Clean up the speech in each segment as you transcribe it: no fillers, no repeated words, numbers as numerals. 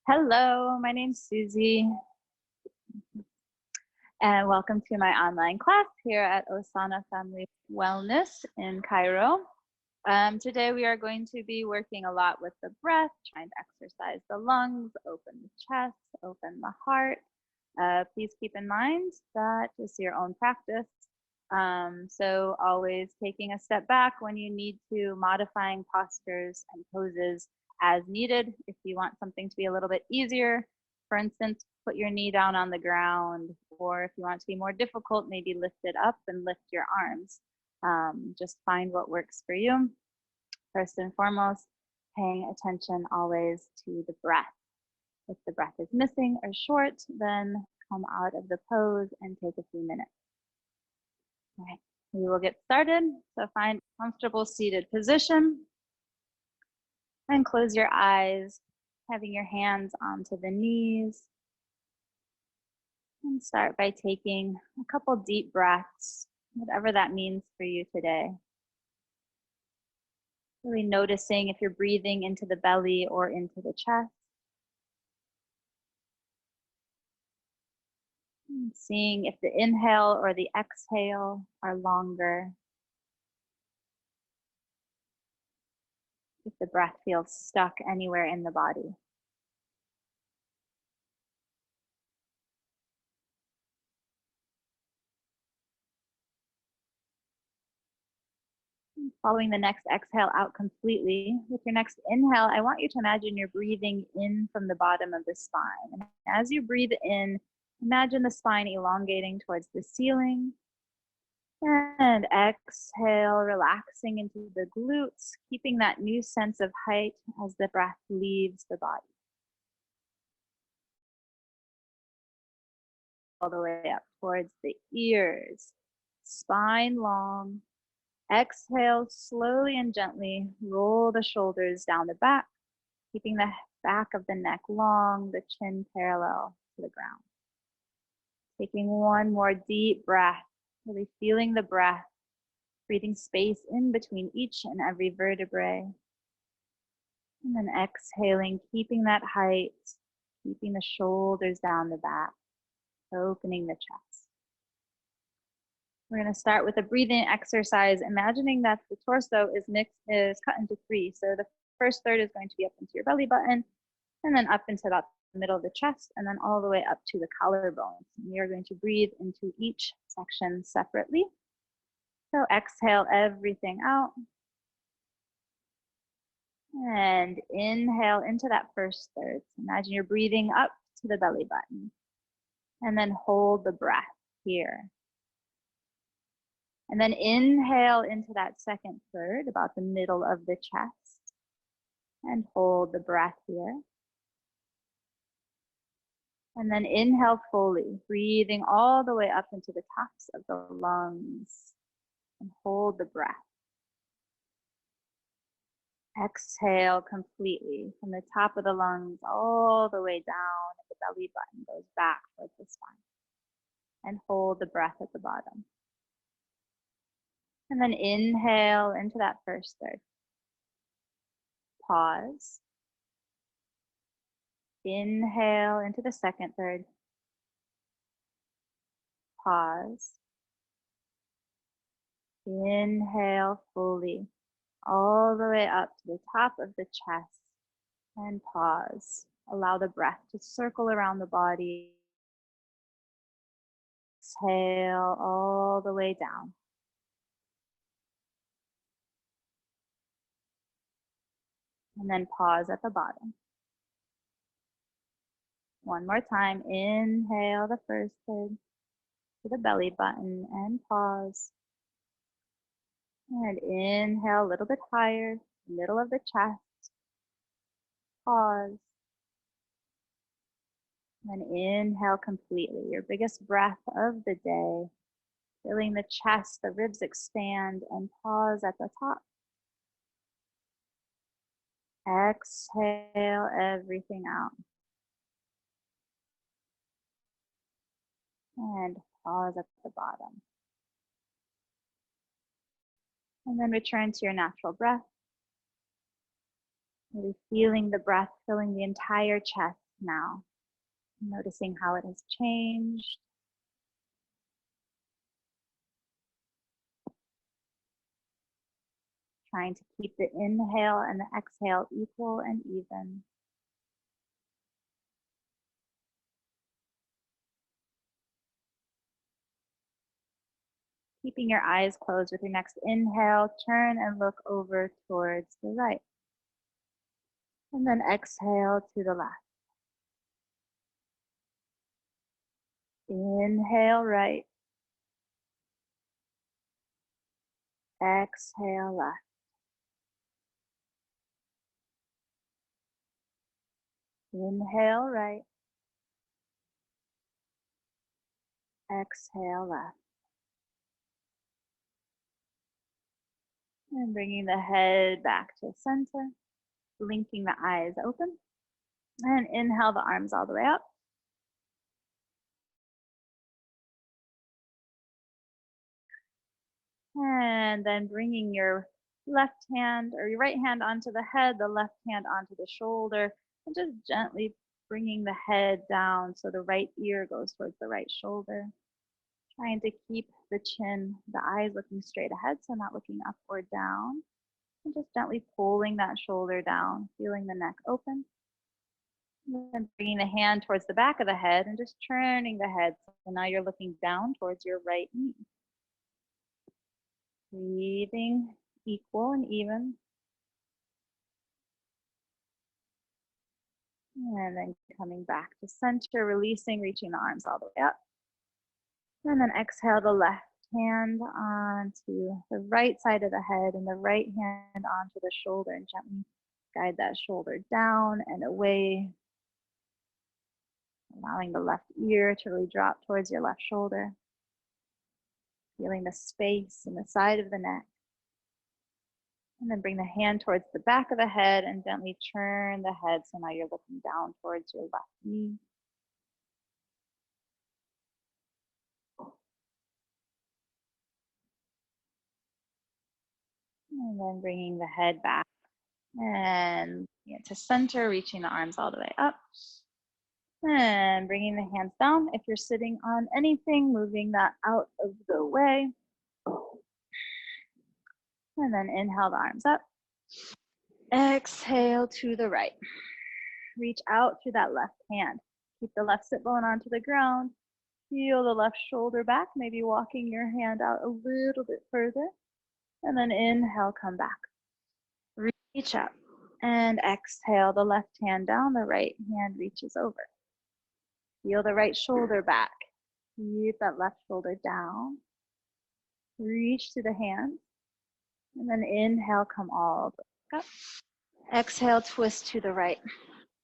Hello, my name's Suzy, and welcome to my online class here at Osana Family Wellness in Cairo. Today we are going to be working a lot with the breath, trying to exercise the lungs, open the chest, open the heart. Please keep in mind that is your own practice. So always taking a step back when you need to, modifying postures and poses as needed. If you want something to be a little bit easier, for instance, put your knee down on the ground, or if you want to be more difficult, maybe lift it up and lift your arms. Just find what works for you. First and foremost, paying attention always to the breath. If the breath is missing or short, then come out of the pose and take a few minutes. All right, we will get started. So find a comfortable seated position and close your eyes, having your hands onto the knees. And start by taking a couple deep breaths, whatever that means for you today. Really noticing if you're breathing into the belly or into the chest. And seeing if the inhale or the exhale are longer. If the breath feels stuck anywhere in the body. Following the next exhale out completely. With your next inhale, I want you to imagine you're breathing in from the bottom of the spine. And as you breathe in, imagine the spine elongating towards the ceiling. And exhale, relaxing into the glutes, keeping that new sense of height as the breath leaves the body. All the way up towards the ears, spine long. Exhale, slowly and gently roll the shoulders down the back, keeping the back of the neck long, the chin parallel to the ground. Taking one more deep breath, really feeling the breath, breathing space in between each and every vertebrae. And then exhaling, keeping that height, keeping the shoulders down the back, opening the chest. We're going to start with a breathing exercise, imagining that the torso is cut into three. So the first third is going to be up into your belly button, and then up into about the middle of the chest, and then all the way up to the collarbones. And we are going to breathe into each section separately. So exhale everything out. And inhale into that first third. Imagine you're breathing up to the belly button. And then hold the breath here. And then inhale into that second third, about the middle of the chest. And hold the breath here. And then inhale fully, breathing all the way up into the tops of the lungs. And hold the breath. Exhale completely from the top of the lungs all the way down. The belly button goes back towards the spine. And hold the breath at the bottom. And then inhale into that first third. Pause. Inhale into the second third. Pause. Inhale fully, all the way up to the top of the chest, and pause. Allow the breath to circle around the body. Exhale all the way down. And then pause at the bottom. One more time, inhale the first third to the belly button and pause. And inhale a little bit higher, middle of the chest. Pause. And then inhale completely, your biggest breath of the day. Feeling the chest, the ribs expand, and pause at the top. Exhale everything out. And pause at the bottom. And then return to your natural breath. Really feeling the breath filling the entire chest, now, noticing how it has changed. Trying to keep the inhale and the exhale equal and even. Keeping your eyes closed with your next inhale, turn and look over towards the right. And then exhale to the left. Inhale right. Exhale left. Inhale right. Exhale left. And bringing the head back to center, blinking the eyes open. And inhale the arms all the way up. And then bringing your left hand or your right hand onto the head, the left hand onto the shoulder, and just gently bringing the head down so the right ear goes towards the right shoulder. Trying to keep the chin, the eyes looking straight ahead, so not looking up or down. And just gently pulling that shoulder down, feeling the neck open. And then bringing the hand towards the back of the head and just turning the head. So now you're looking down towards your right knee. Breathing equal and even. And then coming back to center, releasing, reaching the arms all the way up. And then exhale the left hand onto the right side of the head and the right hand onto the shoulder, and gently guide that shoulder down and away. Allowing the left ear to really drop towards your left shoulder. Feeling the space in the side of the neck. And then bring the hand towards the back of the head and gently turn the head so now you're looking down towards your left knee. And then bringing the head back and to center, reaching the arms all the way up. And bringing the hands down. If you're sitting on anything, moving that out of the way. And then inhale the arms up. Exhale to the right. Reach out through that left hand. Keep the left sit bone onto the ground. Feel the left shoulder back, maybe walking your hand out a little bit further. And then inhale, come back. Reach up. And exhale, the left hand down, the right hand reaches over. Feel the right shoulder back. Keep that left shoulder down. Reach to the hand. And then inhale, come all the way up. Exhale, twist to the right.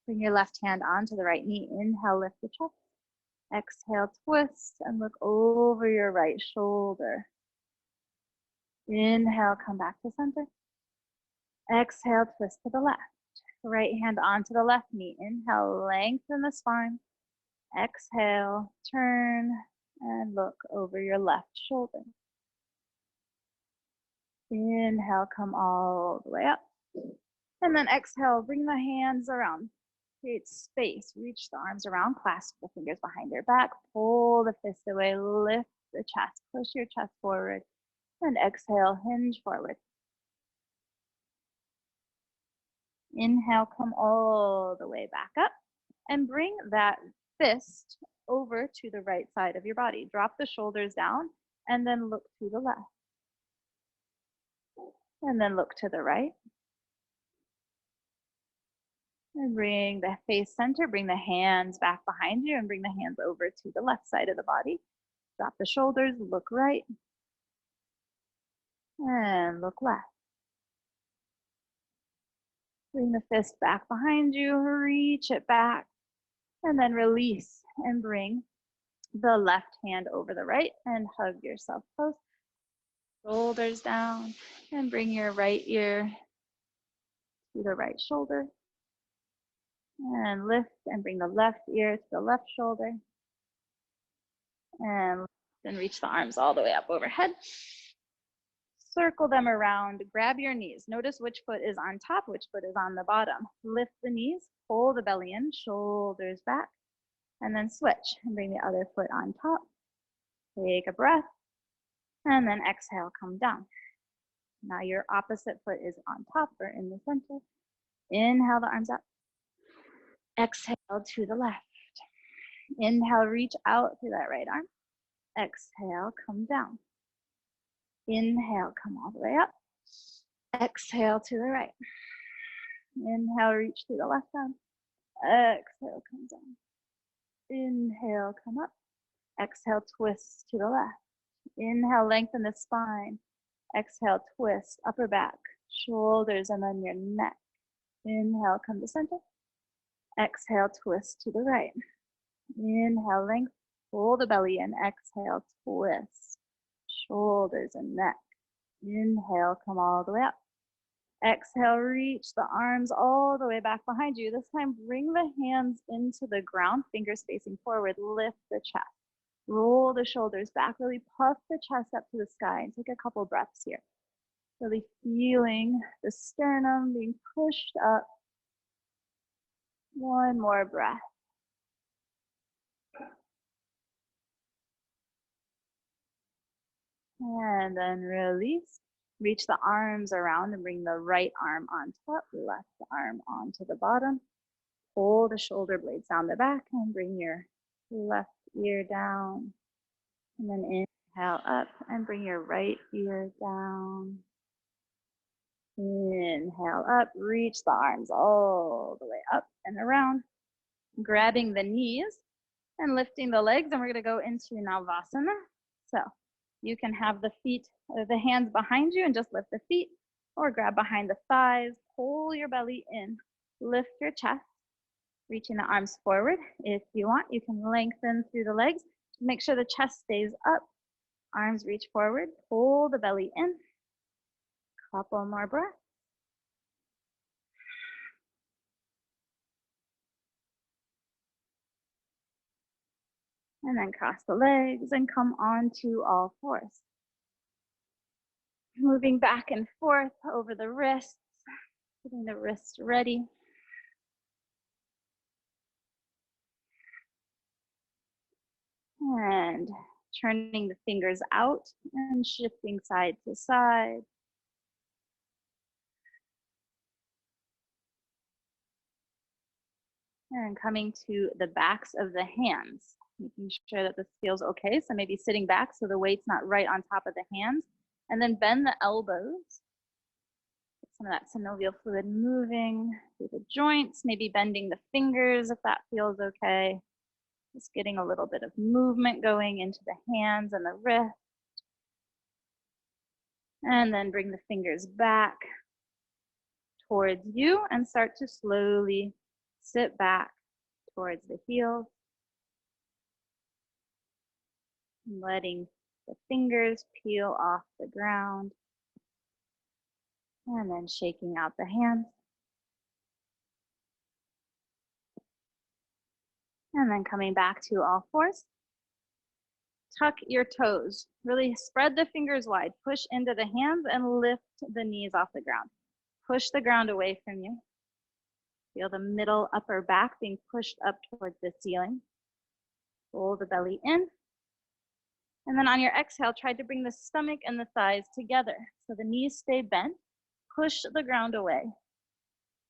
Bring your left hand onto the right knee. Inhale, lift the chest. Exhale, twist and look over your right shoulder. Inhale, come back to center. Exhale, twist to the left. Right hand onto the left knee. Inhale, lengthen the spine. Exhale, turn and look over your left shoulder. Inhale, come all the way up. And then exhale, bring the hands around. Create space. Reach the arms around. Clasp the fingers behind your back. Pull the fist away. Lift the chest. Push your chest forward. And exhale, hinge forward. Inhale, come all the way back up. And bring that fist over to the right side of your body. Drop the shoulders down and then look to the left. And then look to the right. And bring the face center, bring the hands back behind you and bring the hands over to the left side of the body. Drop the shoulders, look right. And look left. Bring the fist back behind you, reach it back. And then release and bring the left hand over the right and hug yourself close. Shoulders down and bring your right ear to the right shoulder. And lift and bring the left ear to the left shoulder. And then reach the arms all the way up overhead. circle them around, grab your knees. Notice which foot is on top, which foot is on the bottom. Lift the knees, pull the belly in, shoulders back, and then switch and bring the other foot on top. Take a breath, and then exhale, come down. Now your opposite foot is on top or in the center. Inhale the arms up. Exhale to the left. Inhale, reach out through that right arm. Exhale, come down. Inhale, come all the way up. Exhale to the right. Inhale, reach through the left arm. Exhale, come down. Inhale, come up. Exhale, twist to the left. Inhale, lengthen the spine. Exhale, twist, upper back, shoulders, and then your neck. Inhale, come to center. Exhale, twist to the right. Inhale, length, pull the belly in. Exhale, twist, shoulders and neck. Inhale, come all the way up. Exhale, reach the arms all the way back behind you. This time, bring the hands into the ground, fingers facing forward. Lift the chest. Roll the shoulders back. Really puff the chest up to the sky and take a couple breaths here. Really feeling the sternum being pushed up. One more breath. And then release. Reach the arms around and bring the right arm on top, left arm onto the bottom. Pull the shoulder blades down the back and bring your left ear down. And then inhale up and bring your right ear down. Inhale up, reach the arms all the way up and around. Grabbing the knees and lifting the legs, and we're gonna go into Navasana. So you can have the feet, the hands behind you and just lift the feet, or grab behind the thighs, pull your belly in, lift your chest, reaching the arms forward. If you want, you can lengthen through the legs. Make sure the chest stays up, arms reach forward, pull the belly in. Couple more breaths. And then cross the legs and come onto all fours. Moving back and forth over the wrists, getting the wrists ready. And turning the fingers out and shifting side to side. And coming to the backs of the hands, making sure that this feels okay. So maybe sitting back so the weight's not right on top of the hands. And then bend the elbows. Get some of that synovial fluid moving through the joints, maybe bending the fingers if that feels okay. Just getting a little bit of movement going into the hands and the wrist. And then bring the fingers back towards you and start to slowly sit back towards the heels. Letting the fingers peel off the ground. And then shaking out the hands. And then coming back to all fours. Tuck your toes. Really spread the fingers wide. Push into the hands and lift the knees off the ground. Push the ground away from you. Feel the middle upper back being pushed up towards the ceiling. Pull the belly in. And then on your exhale, try to bring the stomach and the thighs together. So the knees stay bent. Push the ground away.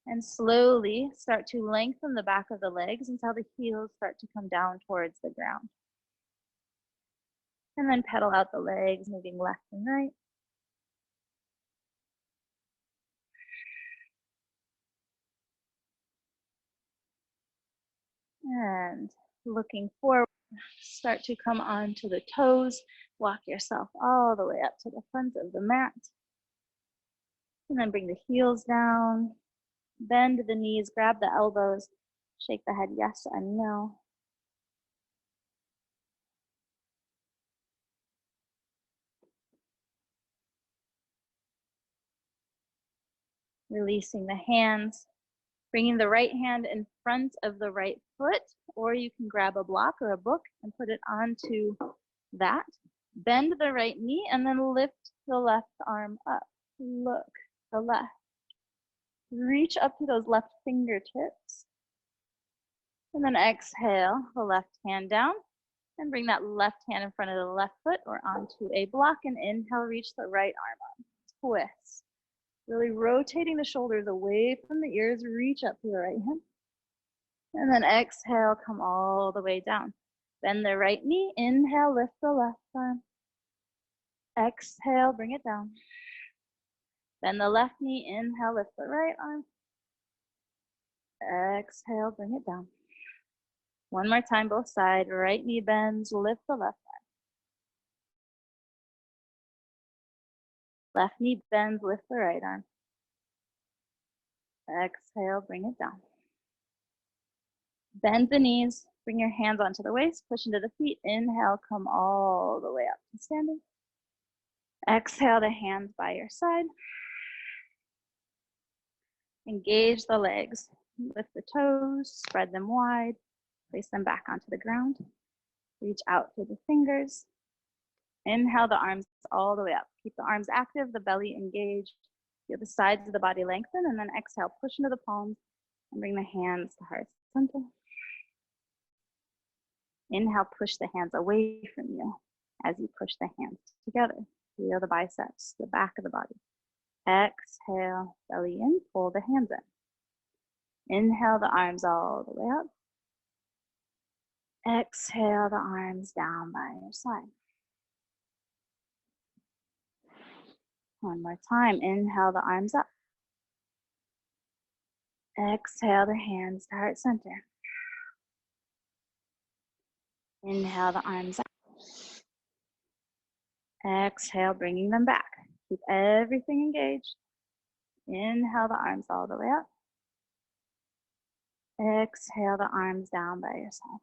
And slowly start to lengthen the back of the legs until the heels start to come down towards the ground. And then pedal out the legs, moving left and right. And looking forward, start to come onto the toes. Walk yourself all the way up to the front of the mat. And then bring the heels down. Bend the knees, grab the elbows. Shake the head yes and no. Releasing the hands. Bringing the right hand in front of the right foot, or you can grab a block or a book and put it onto that. Bend the right knee and then lift the left arm up. Look, the left. Reach up to those left fingertips. And then exhale the left hand down and bring that left hand in front of the left foot or onto a block, and inhale, reach the right arm up. Twist. Really rotating the shoulders away from the ears, reach up to the right hand. And then exhale, come all the way down. Bend the right knee, inhale, lift the left arm. Exhale, bring it down. Bend the left knee, inhale, lift the right arm. Exhale, bring it down. One more time, both sides. Right knee bends, lift the left arm. Left knee bends, lift the right arm. Exhale, bring it down. Bend the knees, bring your hands onto the waist, push into the feet. Inhale, come all the way up to standing. Exhale, the hands by your side. Engage the legs. Lift the toes, spread them wide, place them back onto the ground. Reach out through the fingers. Inhale the arms all the way up. Keep the arms active, the belly engaged. Feel the sides of the body lengthen, and then exhale, push into the palms and bring the hands to heart center. Inhale, push the hands away from you as you push the hands together. Feel the biceps, the back of the body. Exhale, belly in, pull the hands in. Inhale the arms all the way up. Exhale the arms down by your side. One more time, inhale the arms up. Exhale the hands to heart center. Inhale the arms up. Exhale, bringing them back. Keep everything engaged. Inhale the arms all the way up. Exhale the arms down by your side.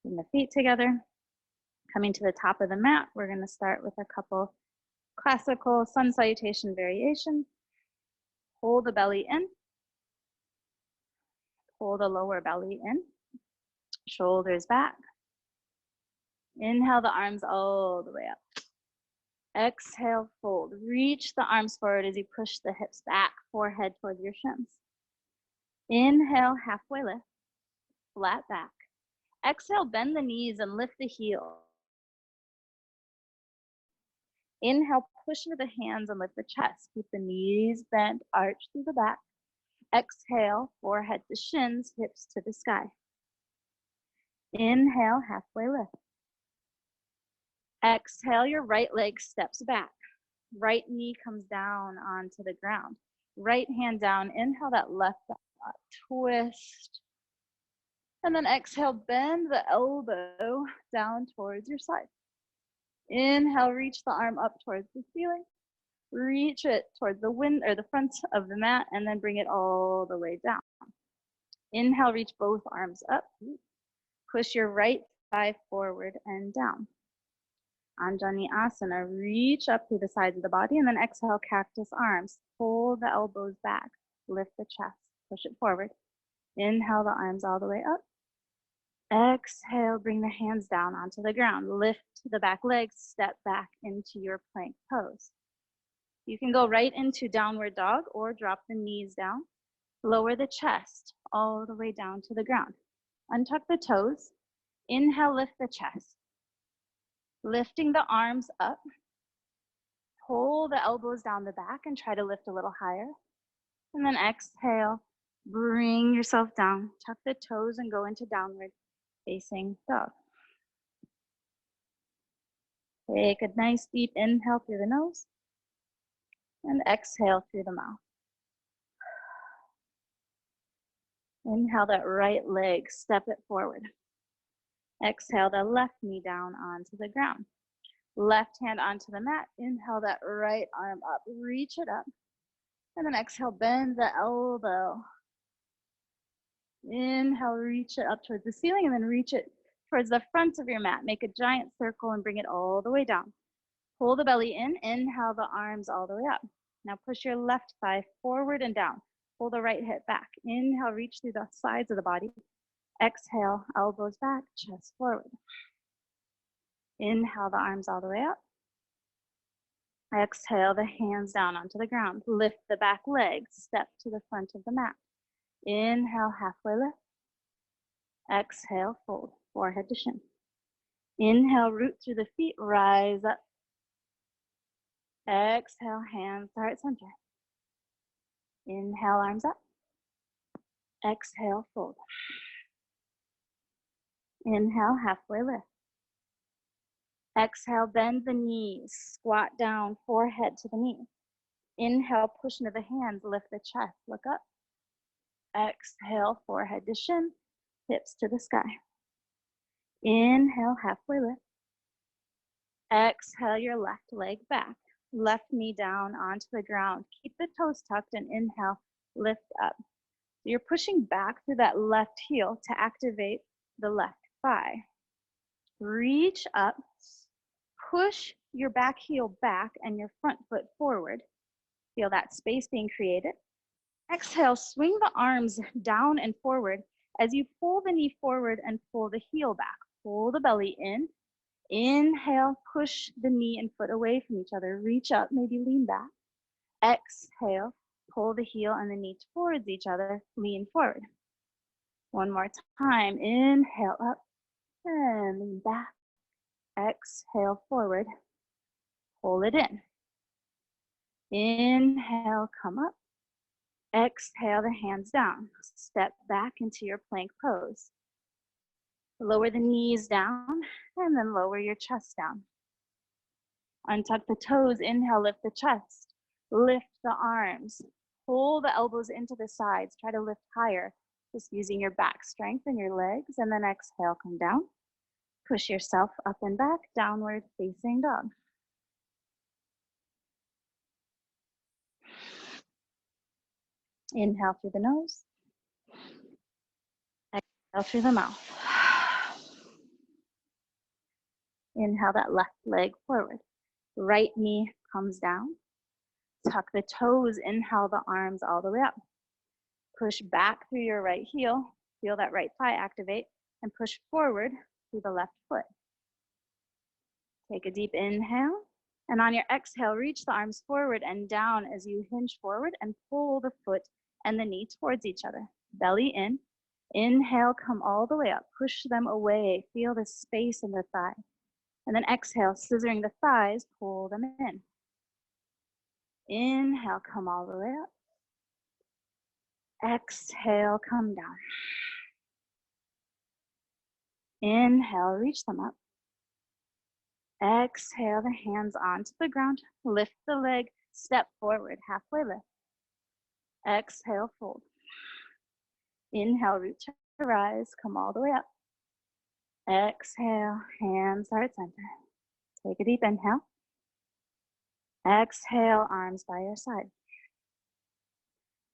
Bring the feet together. Coming to the top of the mat, we're going to start with a couple classical sun salutation variations. Hold the belly in. Pull the lower belly in. Shoulders back. Inhale the arms all the way up. Exhale, fold. Reach the arms forward as you push the hips back, forehead towards your shins. Inhale, halfway lift, flat back. Exhale, bend the knees and lift the heels. Inhale, push into the hands and lift the chest. Keep the knees bent, arch through the back. Exhale, forehead to shins, hips to the sky. Inhale, halfway lift. Exhale, your right leg steps back. Right knee comes down onto the ground. Right hand down, inhale that left up, twist. And then exhale, bend the elbow down towards your side. Inhale, reach the arm up towards the ceiling. Reach it towards the the front of the mat, and then bring it all the way down. Inhale, reach both arms up. Push your right thigh forward and down. Anjani Asana, reach up through the sides of the body, and then exhale, cactus arms. Pull the elbows back, lift the chest, push it forward. Inhale the arms all the way up. Exhale, bring the hands down onto the ground. Lift the back legs, step back into your plank pose. You can go right into downward dog or drop the knees down. Lower the chest all the way down to the ground. Untuck the toes. Inhale, lift the chest. Lifting the arms up. Pull the elbows down the back and try to lift a little higher. And then exhale, bring yourself down. Tuck the toes and go into downward facing dog. Take a nice deep inhale through the nose and exhale through the mouth. Inhale that right leg, step it forward. Exhale the left knee down onto the ground. Left hand onto the mat. Inhale that right arm up, reach it up. And then exhale, bend the elbow. Inhale, reach it up towards the ceiling, and then reach it towards the front of your mat. Make a giant circle and bring it all the way down. Pull the belly in. Inhale the arms all the way up. Now push your left thigh forward and down. Pull the right hip back. Inhale, reach through the sides of the body. Exhale, elbows back, chest forward. Inhale the arms all the way up. Exhale the hands down onto the ground. Lift the back leg, step to the front of the mat. Inhale, halfway lift. Exhale, fold, forehead to shin. Inhale, root through the feet, rise up. Exhale, hands to heart center. Inhale, arms up. Exhale, fold. Inhale, halfway lift. Exhale, bend the knees, squat down, forehead to the knee. Inhale, push into the hands, lift the chest, look up. Exhale, forehead to shin, hips to the sky. Inhale, halfway lift. Exhale your left leg back, left knee down onto the ground. Keep the toes tucked and inhale, lift up. So you're pushing back through that left heel to activate the left thigh. Reach up, push your back heel back and your front foot forward. Feel that space being created. Exhale, swing the arms down and forward as you pull the knee forward and pull the heel back. Pull the belly in. Inhale, push the knee and foot away from each other. Reach up, maybe lean back. Exhale, pull the heel and the knee towards each other. Lean forward. One more time. Inhale up and lean back. Exhale forward. Pull it in. Inhale, come up. Exhale the hands down. Step back into your plank pose. Lower the knees down and then lower your chest down. Untuck the toes. Inhale, lift the chest. Lift the arms. Pull the elbows into the sides. Try to lift higher, just using your back strength and your legs. And then exhale, come down. Push yourself up and back, downward facing dog. Inhale through the nose. Exhale through the mouth. Inhale that left leg forward. Right knee comes down. Tuck the toes. Inhale the arms all the way up. Push back through your right heel. Feel that right thigh activate and push forward through the left foot. Take a deep inhale. And on your exhale, reach the arms forward and down as you hinge forward and pull the foot and the knee towards each other. Belly in. Inhale, come all the way up. Push them away. Feel the space in the thigh. And then exhale, scissoring the thighs, pull them in. Inhale, come all the way up. Exhale, come down. Inhale, reach them up. Exhale, the hands onto the ground. Lift the leg, step forward, halfway lift. Exhale, fold. Inhale, root to rise, come all the way up. Exhale, hands heart center. Take a deep inhale. Exhale, arms by your side.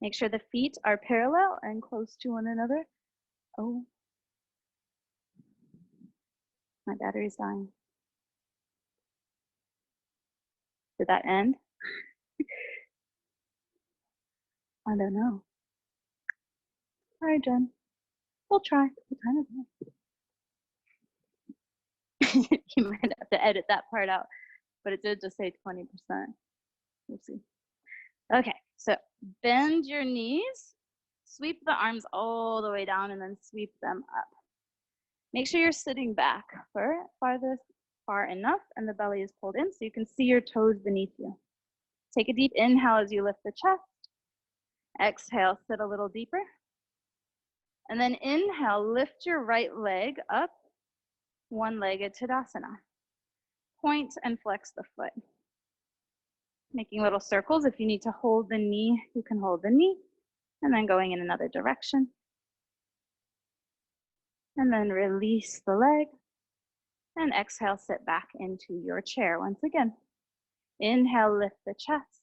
Make sure the feet are parallel and close to one another. Oh, my battery's dying. Did that end? I don't know. All right, Jen. We'll try. What time is it? You might have to edit that part out, but it did just say 20%. We'll see. Okay, so bend your knees, sweep the arms all the way down, and then sweep them up. Make sure you're sitting back far enough, and the belly is pulled in so you can see your toes beneath you. Take a deep inhale as you lift the chest. Exhale, sit a little deeper. And then inhale, lift your right leg up, one-legged Tadasana. Point and flex the foot. Making little circles. If you need to hold the knee, you can hold the knee. And then going in another direction. And then release the leg. And exhale, sit back into your chair once again. Inhale, lift the chest.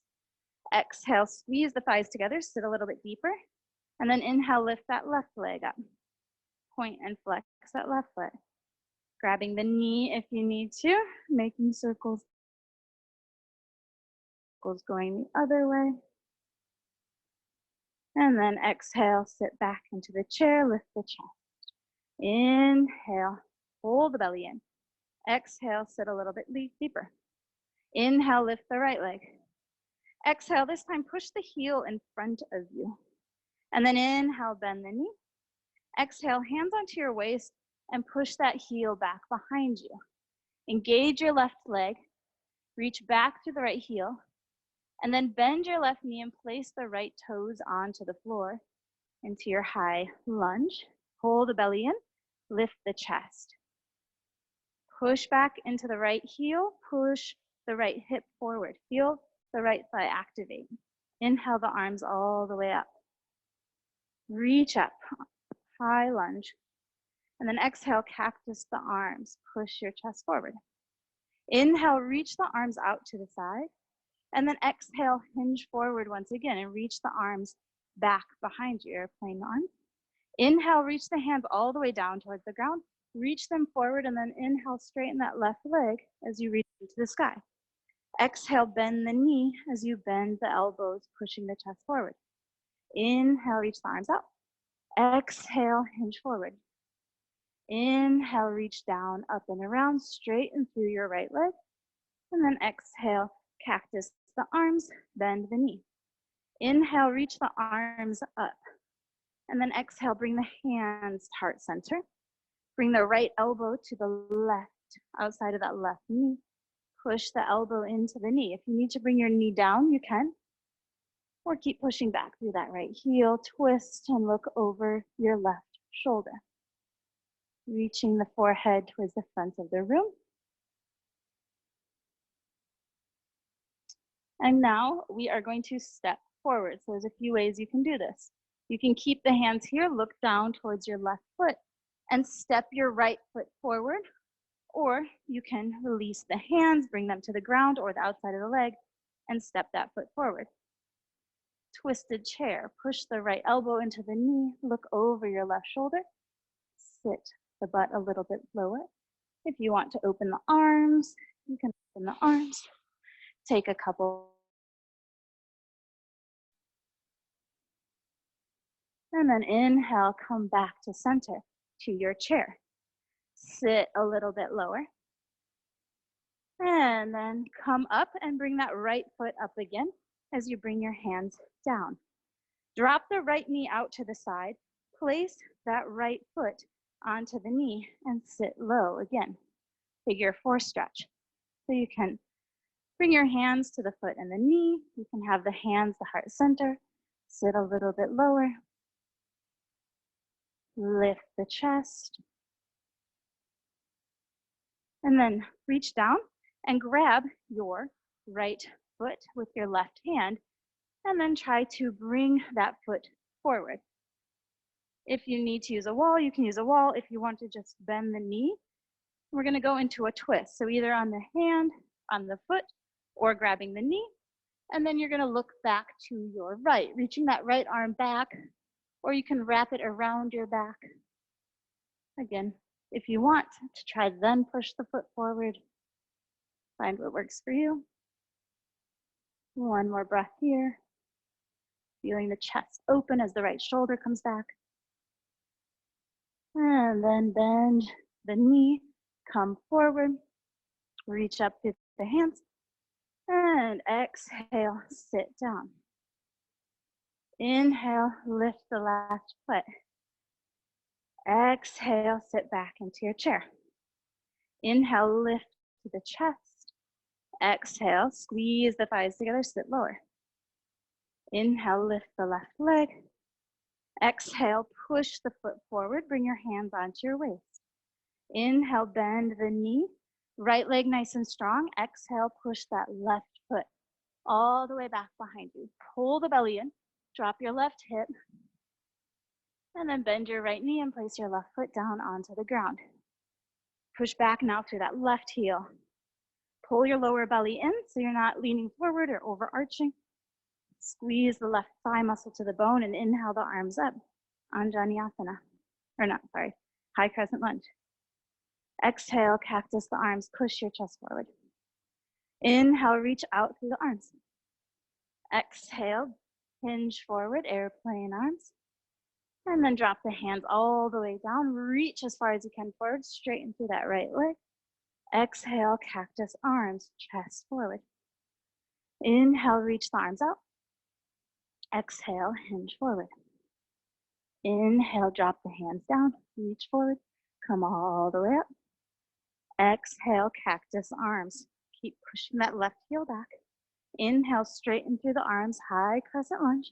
Exhale, squeeze the thighs together, sit a little bit deeper. And then inhale, lift that left leg up. Point and flex that left foot. Grabbing the knee if you need to, making circles. Going the other way. And then exhale, sit back into the chair, lift the chest. Inhale, hold the belly in. Exhale, sit a little bit deeper. Inhale, lift the right leg. Exhale, this time push the heel in front of you. And then inhale, bend the knee. Exhale, hands onto your waist and push that heel back behind you. Engage your left leg, reach back to the right heel, and then bend your left knee and place the right toes onto the floor into your high lunge. Hold the belly in, lift the chest. Push back into the right heel, push the right hip forward. Feel the right thigh activate. Inhale the arms all the way up. Reach up, high lunge. And then exhale, cactus the arms. Push your chest forward. Inhale, reach the arms out to the side. And then exhale, hinge forward once again and reach the arms back behind you, airplane arms. Inhale, reach the hands all the way down towards the ground. Reach them forward and then inhale, straighten that left leg as you reach into the sky. Exhale, bend the knee as you bend the elbows, pushing the chest forward. Inhale, reach the arms out. Exhale, hinge forward. Inhale, reach down, up and around, straighten through your right leg. And then exhale, cactus the arms, bend the knee. Inhale, reach the arms up. And then exhale, bring the hands heart center. Bring the right elbow to the left, outside of that left knee. Push the elbow into the knee. If you need to bring your knee down, you can. Or keep pushing back through that right heel. Twist and look over your left shoulder. Reaching the forehead towards the front of the room. And now we are going to step forward. So there's a few ways you can do this. You can keep the hands here, look down towards your left foot, and step your right foot forward. Or you can release the hands, bring them to the ground or the outside of the leg, and step that foot forward. Twisted chair, push the right elbow into the knee, look over your left shoulder, sit the butt a little bit lower. If you want to open the arms, you can open the arms. Take a couple. And then inhale, come back to center, to your chair. Sit a little bit lower. And then come up and bring that right foot up again as you bring your hands down. Drop the right knee out to the side. Place that right foot onto the knee and sit low again. Figure 4 stretch. So you can bring your hands to the foot and the knee. You can have the hands the heart center. Sit a little bit lower. Lift the chest. And then reach down and grab your right foot with your left hand, and then try to bring that foot forward. If you need to use a wall, you can use a wall. If you want to just bend the knee, we're going to go into a twist. So either on the hand, on the foot, or grabbing the knee, and then you're going to look back to your right, reaching that right arm back, or you can wrap it around your back. Again, if you want to try, then push the foot forward. Find what works for you. One more breath here. Feeling the chest open as the right shoulder comes back. And then bend the knee, come forward, reach up with the hands, and exhale, sit down. Inhale, lift the left foot. Exhale, sit back into your chair. Inhale, lift to the chest. Exhale, squeeze the thighs together, sit lower. Inhale, lift the left leg. Exhale, push the foot forward, bring your hands onto your waist. Inhale, bend the knee, right leg nice and strong. Exhale, push that left foot all the way back behind you. Pull the belly in, drop your left hip, and then bend your right knee and place your left foot down onto the ground. Push back now through that left heel. Pull your lower belly in so you're not leaning forward or overarching. Squeeze the left thigh muscle to the bone and inhale the arms up. Anjaneyasana. High crescent lunge. Exhale, cactus the arms, push your chest forward. Inhale, reach out through the arms. Exhale, hinge forward, airplane arms. And then drop the hands all the way down. Reach as far as you can forward, straighten through that right leg. Exhale, cactus arms, chest forward. Inhale, reach the arms out. Exhale, hinge forward. Inhale, drop the hands down, reach forward, come all the way up. Exhale, cactus arms. Keep pushing that left heel back. Inhale, straighten through the arms, high crescent lunge.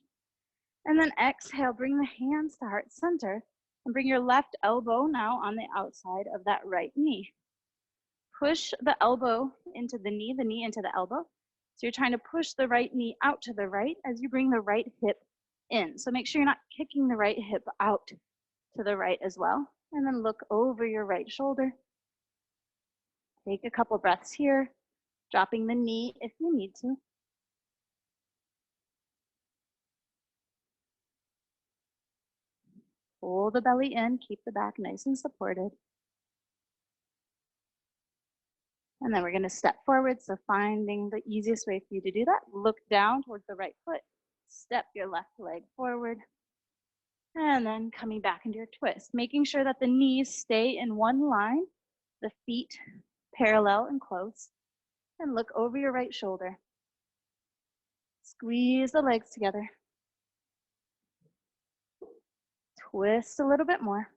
And then exhale, bring the hands to heart center and bring your left elbow now on the outside of that right knee. Push the elbow into the knee into the elbow. So you're trying to push the right knee out to the right as you bring the right hip in. So make sure you're not kicking the right hip out to the right as well. And then look over your right shoulder. Take a couple breaths here, dropping the knee if you need to. Pull the belly in, keep the back nice and supported. And then we're going to step forward. So finding the easiest way for you to do that, look down towards the right foot, step your left leg forward, and then coming back into your twist, making sure that the knees stay in one line, the feet parallel and close, and look over your right shoulder. Squeeze the legs together. Twist a little bit more.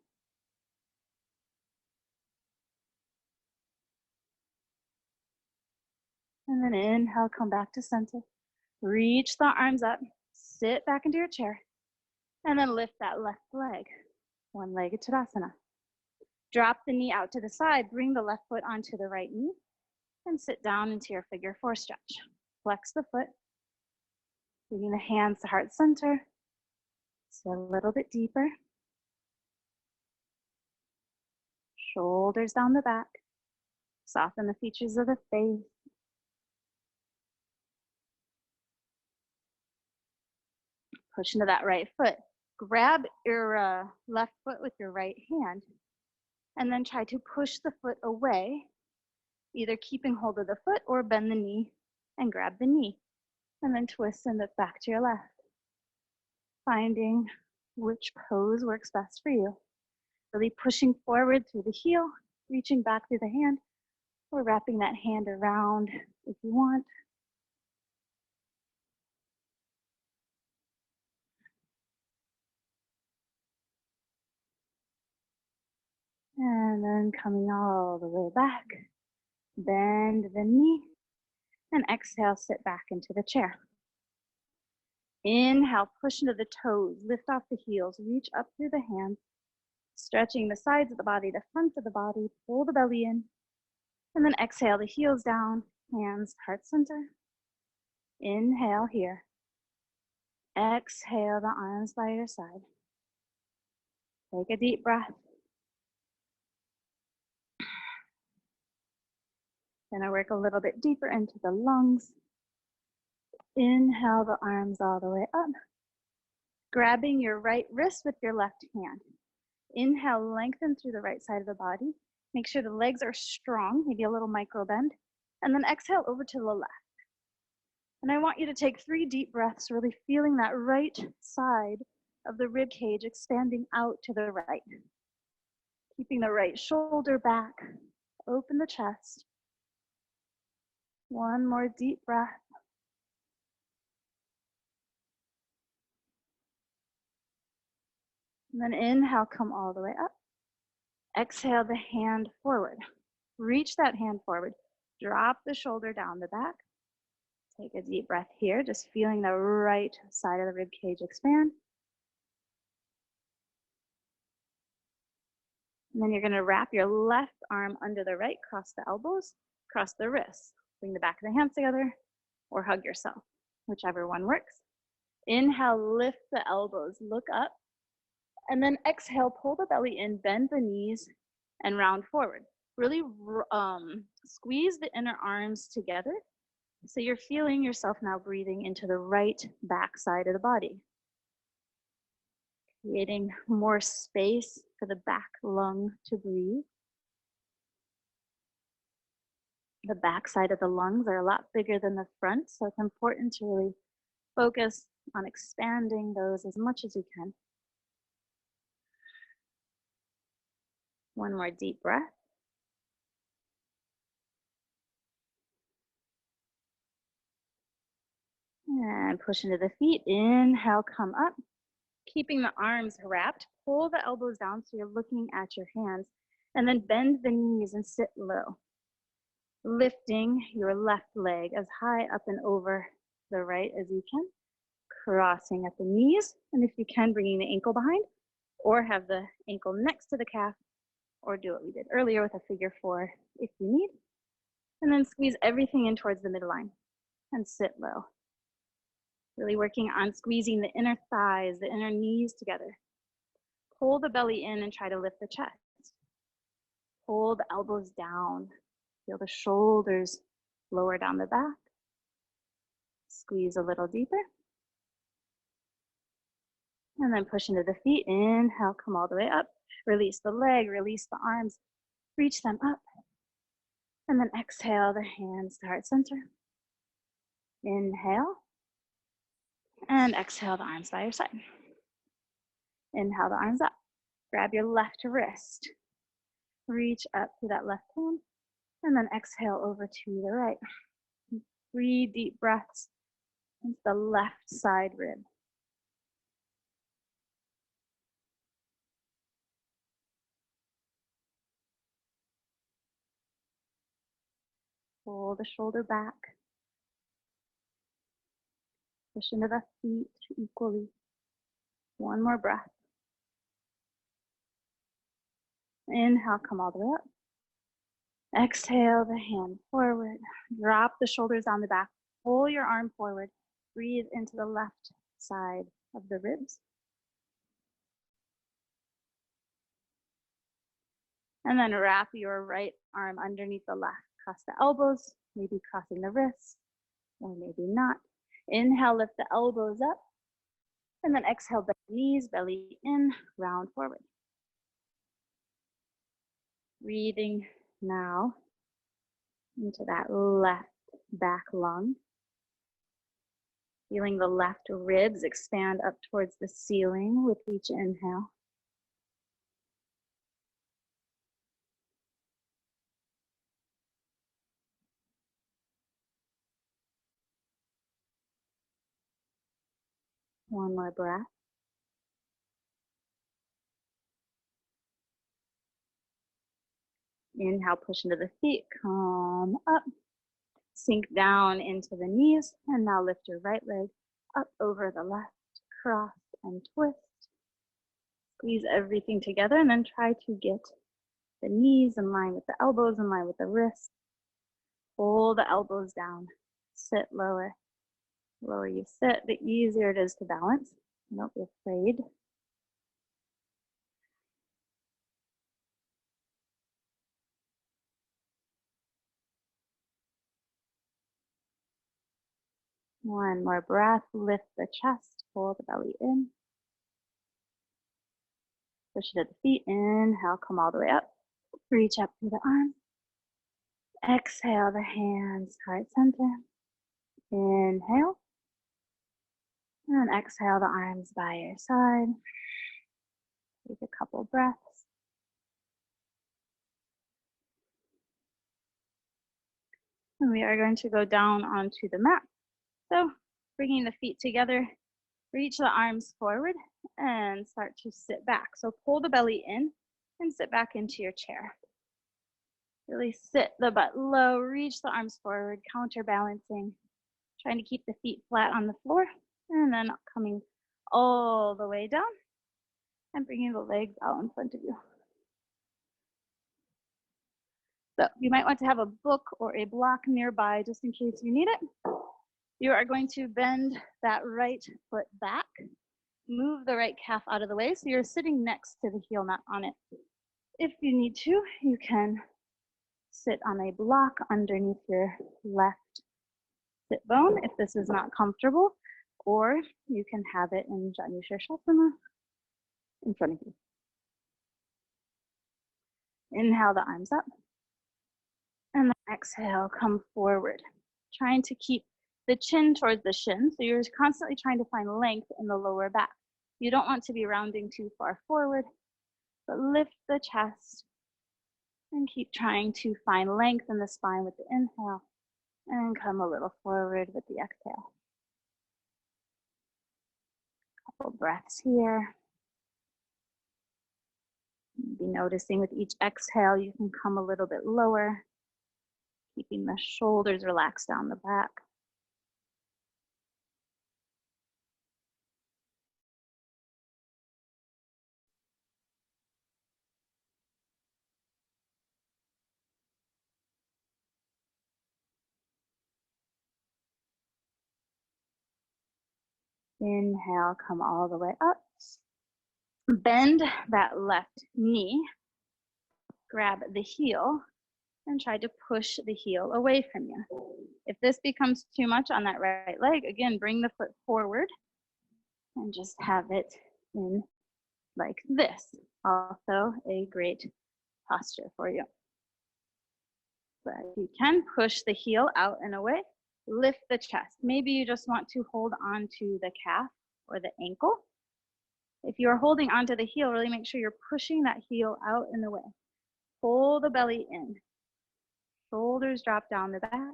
And then inhale, come back to center. Reach the arms up, sit back into your chair, and then lift that left leg, one-legged Tadasana. Drop the knee out to the side, bring the left foot onto the right knee, and sit down into your figure four stretch. Flex the foot, bringing the hands to heart center, so a little bit deeper. Shoulders down the back, soften the features of the face. Push into that right foot. Grab your left foot with your right hand, and then try to push the foot away, either keeping hold of the foot or bend the knee and grab the knee, and then twist and look back to your left. Finding which pose works best for you. Really pushing forward through the heel, reaching back through the hand, or wrapping that hand around if you want. And then coming all the way back, bend the knee, and exhale, sit back into the chair. Inhale, push into the toes, lift off the heels, reach up through the hands, stretching the sides of the body, the front of the body, pull the belly in, and then exhale, the heels down, hands, heart center. Inhale here. Exhale, the arms by your side. Take a deep breath. Gonna work a little bit deeper into the lungs. Inhale the arms all the way up. Grabbing your right wrist with your left hand. Inhale, lengthen through the right side of the body. Make sure the legs are strong, maybe a little micro bend. And then exhale over to the left. And I want you to take 3 deep breaths, really feeling that right side of the rib cage expanding out to the right. Keeping the right shoulder back, open the chest. One more deep breath. And then inhale, come all the way up. Exhale the hand forward. Reach that hand forward. Drop the shoulder down the back. Take a deep breath here, just feeling the right side of the rib cage expand. And then you're going to wrap your left arm under the right, cross the elbows, cross the wrists. Bring the back of the hands together or hug yourself, whichever one works. Inhale, lift the elbows, look up. And then exhale, pull the belly in, bend the knees, and round forward. Really squeeze the inner arms together. So you're feeling yourself now breathing into the right back side of the body. Creating more space for the back lung to breathe. The back side of the lungs are a lot bigger than the front, so it's important to really focus on expanding those as much as you can. One more deep breath. And push into the feet. Inhale, come up. Keeping the arms wrapped, pull the elbows down so you're looking at your hands. And then bend the knees and sit low. Lifting your left leg as high up and over the right as you can. Crossing at the knees. And if you can, bringing the ankle behind. Or have the ankle next to the calf. Or do what we did earlier with a figure 4 if you need. And then squeeze everything in towards the midline. And sit low. Really working on squeezing the inner thighs, the inner knees together. Pull the belly in and try to lift the chest. Pull the elbows down. Feel the shoulders lower down the back. Squeeze a little deeper. And then push into the feet. Inhale, come all the way up. Release the leg, release the arms. Reach them up. And then exhale the hands to heart center. Inhale. And exhale the arms by your side. Inhale the arms up. Grab your left wrist. Reach up to that left hand. And then exhale over to the right. 3 deep breaths into the left side rib. Pull the shoulder back. Push into the feet equally. One more breath. Inhale, come all the way up. Exhale the hand forward. Drop the shoulders on the back. Pull your arm forward. Breathe into the left side of the ribs. And then wrap your right arm underneath the left. Cross the elbows, maybe crossing the wrists, or maybe not. Inhale, lift the elbows up. And then exhale, bend the knees, belly in, round forward. Breathing now into that left back lung. Feeling the left ribs expand up towards the ceiling with each inhale. One more breath. Inhale, push into the feet, come up. Sink down into the knees, and now lift your right leg up over the left, cross and twist. Squeeze everything together, and then try to get the knees in line with the elbows, in line with the wrists. Pull the elbows down, sit lower. The lower you sit, the easier it is to balance. Don't be afraid. One more breath, lift the chest, pull the belly in. Push it to the feet, inhale, come all the way up. Reach up through the arms. Exhale the hands, heart center. Inhale. And exhale the arms by your side. Take a couple breaths. And we are going to go down onto the mat. So bringing the feet together, reach the arms forward and start to sit back. So pull the belly in and sit back into your chair. Really sit the butt low, reach the arms forward, counterbalancing, trying to keep the feet flat on the floor, and then coming all the way down and bringing the legs out in front of you. So you might want to have a book or a block nearby just in case you need it. You are going to bend that right foot back, move the right calf out of the way so you're sitting next to the heel, not on it. If you need to, you can sit on a block underneath your left sit bone if this is not comfortable, or you can have it in Janushirshasana in front of you. Inhale the arms up, and then exhale, come forward. Trying to keep the chin towards the shin, so you're constantly trying to find length in the lower back. You don't want to be rounding too far forward, but lift the chest, And keep trying to find length in the spine with the inhale and come a little forward with the exhale. Couple breaths here. Be noticing with each exhale, you can come a little bit lower, keeping the shoulders relaxed down the back. Inhale, come all the way up. Bend that left knee, grab the heel, and try to push the heel away from you. If this becomes too much on that right leg, again, bring the foot forward and just have it in like this. Also a great posture for you. But if you can, push the heel out and away, lift the chest. Maybe you just want to hold on to the calf or the ankle. If you're holding onto the heel, really make sure you're pushing that heel out and away. Pull the belly in. Shoulders drop down the back.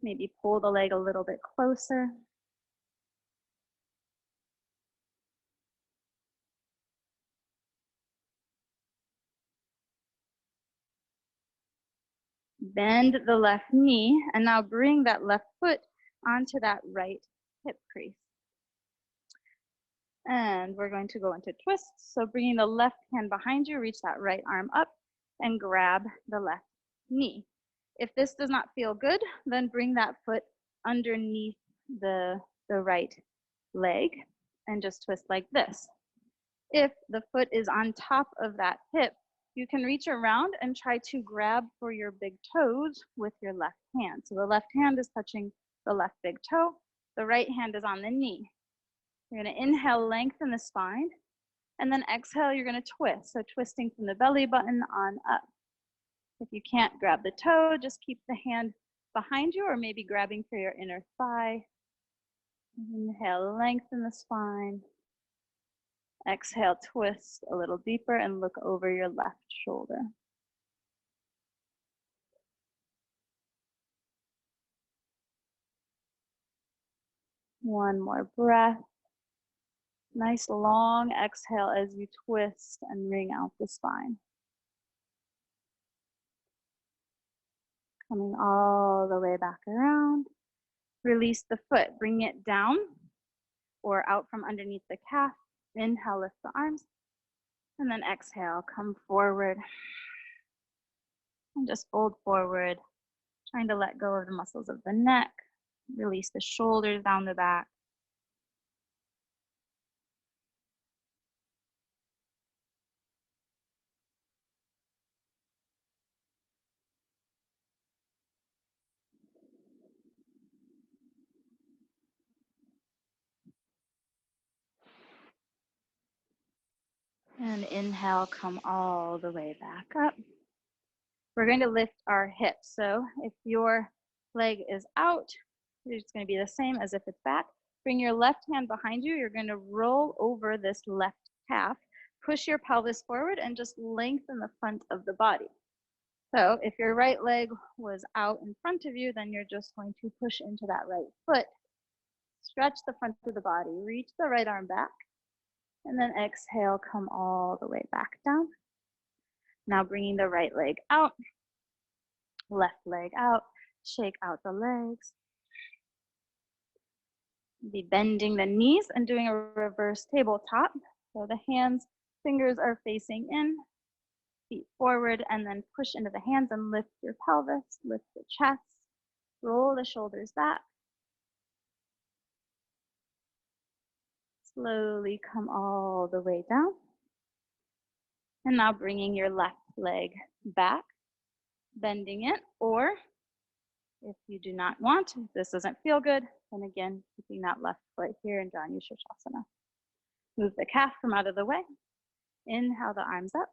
Maybe pull the leg a little bit closer. Bend the left knee, and now bring that left foot onto that right hip crease. And we're going to go into twists. So bringing the left hand behind you, reach that right arm up and grab the left knee. If this does not feel good, then bring that foot underneath the right leg and just twist like this. If the foot is on top of that hip, you can reach around and try to grab for your big toes with your left hand. So the left hand is touching the left big toe. The right hand is on the knee. You're going to inhale, lengthen the spine, and then exhale, you're going to twist. So twisting from the belly button on up. If you can't grab the toe, just keep the hand behind you or maybe grabbing for your inner thigh. Inhale, lengthen the spine. Exhale, twist a little deeper and look over your left shoulder. One more breath. Nice long exhale as you twist and wring out the spine. Coming all the way back around. Release the foot, bring it down or out from underneath the calf. Inhale, lift the arms. And then exhale, come forward. And just fold forward, trying to let go of the muscles of the neck. Release the shoulders down the back. And inhale, come all the way back up. We're going to lift our hips. So if your leg is out, it's going to be the same as if it's back. Bring your left hand behind you. You're going to roll over this left calf. Push your pelvis forward and just lengthen the front of the body. So if your right leg was out in front of you, then you're just going to push into that right foot. Stretch the front of the body. Reach the right arm back. And then exhale, come all the way back down. Now bringing the right leg out, left leg out, shake out the legs. Be bending the knees and doing a reverse tabletop. So the hands, fingers are facing in, feet forward, and then push into the hands and lift your pelvis, lift the chest, roll the shoulders back. Slowly come all the way down. And now bringing your left leg back, bending it, or if you do not want, if this doesn't feel good, then again, keeping that left foot here in Asana. Move the calf from out of the way. Inhale the arms up,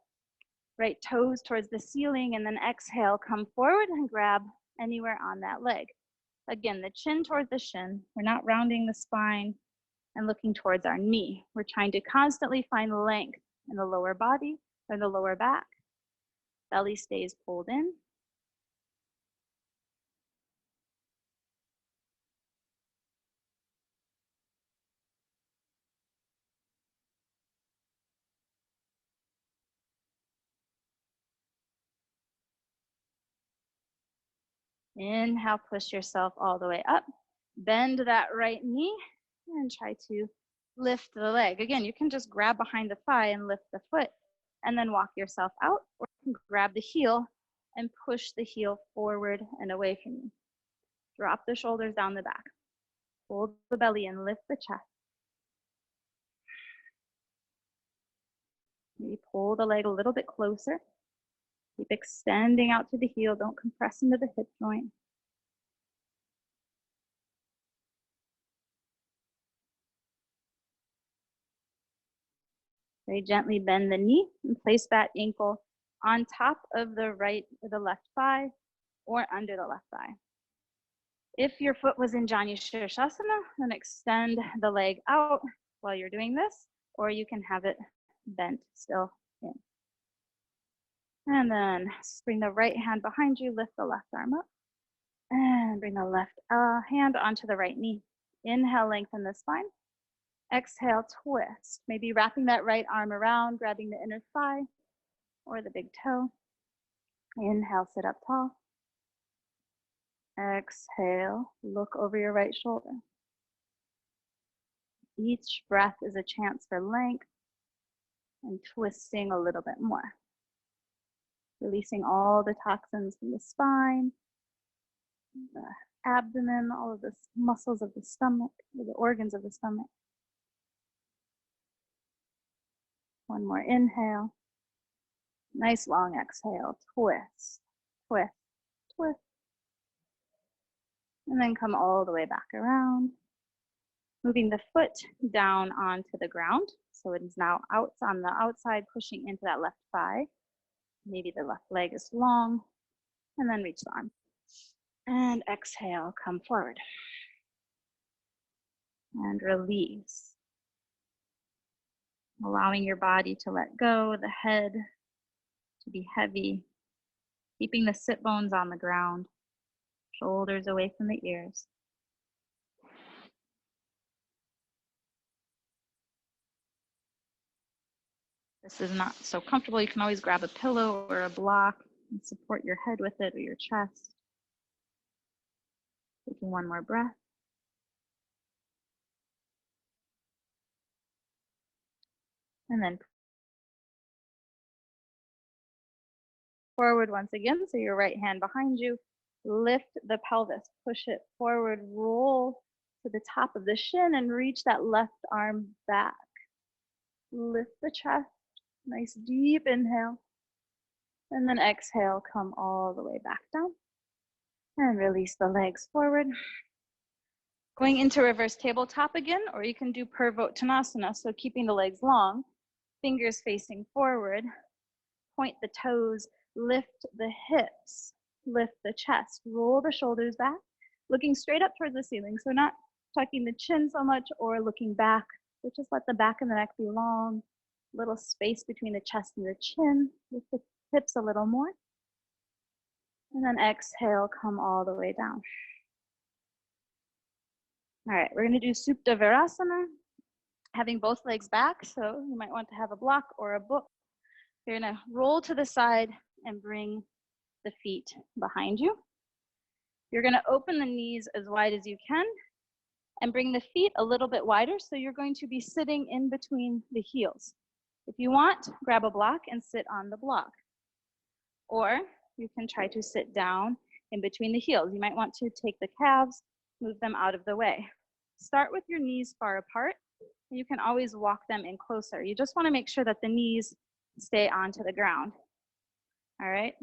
right toes towards the ceiling, and then exhale, come forward and grab anywhere on that leg. Again, the chin towards the shin. We're not rounding the spine and looking towards our knee. We're trying to constantly find length in the lower body or the lower back. Belly stays pulled in. Inhale, push yourself all the way up. Bend that right knee and try to lift the leg. Again, you can just grab behind the thigh and lift the foot and then walk yourself out, or you can grab the heel and push the heel forward and away from you. Drop the shoulders down the back. Hold the belly and lift the chest. Maybe pull the leg a little bit closer. Keep extending out to the heel. Don't compress into the hip joint. Very gently bend the knee and place that ankle on top of the right or the left thigh or under the left thigh. If your foot was in Janu Shirshasana, then extend the leg out while you're doing this, or you can have it bent still in. And then bring the right hand behind you, lift the left arm up, and bring the left hand onto the right knee. Inhale, lengthen the spine. Exhale, twist. Maybe wrapping that right arm around, grabbing the inner thigh or the big toe. Inhale, sit up tall. Exhale, look over your right shoulder. Each breath is a chance for length and twisting a little bit more. Releasing all the toxins from the spine, the abdomen, all of the muscles of the stomach, the organs of the stomach. One more inhale. Nice long exhale. Twist, twist, twist. And then come all the way back around. Moving the foot down onto the ground. So it is now out on the outside, pushing into that left thigh. Maybe the left leg is long. And then reach the arm. And exhale, come forward. And release. Allowing your body to let go, the head to be heavy. Keeping the sit bones on the ground. Shoulders away from the ears. This is not so comfortable. You can always grab a pillow or a block and support your head with it or your chest. Taking one more breath. And then forward once again. So your right hand behind you. Lift the pelvis, push it forward, roll to the top of the shin and reach that left arm back. Lift the chest, nice deep inhale. And then exhale, come all the way back down. And release the legs forward. Going into reverse tabletop again, or you can do Purvottanasana, so keeping the legs long, fingers facing forward, point the toes, lift the hips, lift the chest, roll the shoulders back, looking straight up towards the ceiling, so not tucking the chin so much or looking back, but just let the back of the neck be long, little space between the chest and the chin, lift the hips a little more. And then exhale, come all the way down. All right, we're gonna do Supta Virasana, having both legs back, so you might want to have a block or a book. You're gonna roll to the side and bring the feet behind you. You're gonna open the knees as wide as you can and bring the feet a little bit wider, so you're going to be sitting in between the heels. If you want, grab a block and sit on the block. Or you can try to sit down in between the heels. You might want to take the calves, move them out of the way. Start with your knees far apart. You can always walk them in closer. You just want to make sure that the knees stay onto the ground. All right.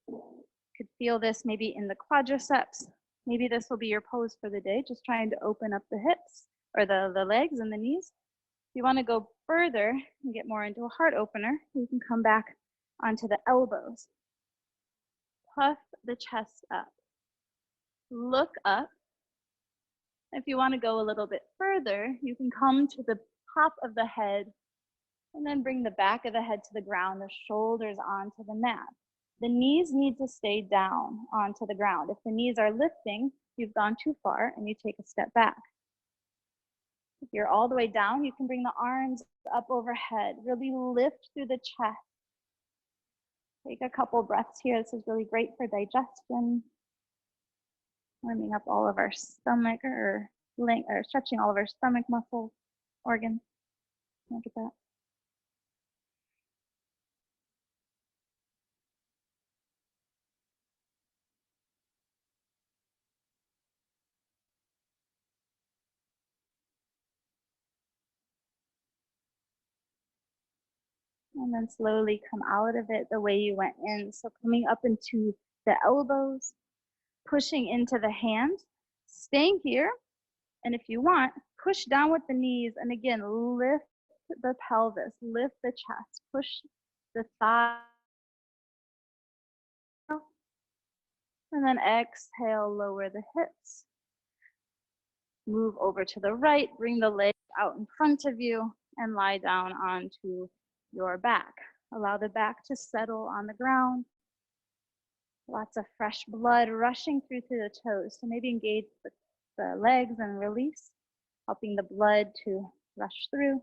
Could feel this maybe in the quadriceps. Maybe this will be your pose for the day, just trying to open up the hips or the legs and the knees. If you want to go further and get more into a heart opener, you can come back onto the elbows. Puff the chest up. Look up. If you want to go a little bit further, you can come to the top of the head and then bring the back of the head to the ground, the shoulders onto the mat. The knees need to stay down onto the ground. If the knees are lifting, you've gone too far and you take a step back. If you're all the way down, you can bring the arms up overhead. Really lift through the chest. Take a couple breaths here. This is really great for digestion. Warming up all of our stomach or stretching all of our stomach muscles, organs. Look at that. And then slowly come out of it the way you went in. So coming up into the elbows, pushing into the hands, staying here. And if you want, push down with the knees. And again, lift the pelvis, lift the chest, push the thigh. And then exhale, lower the hips. Move over to the right, bring the legs out in front of you and lie down onto your back. Allow the back to settle on the ground. Lots of fresh blood rushing through to the toes. So maybe engage the legs and release, helping the blood to rush through.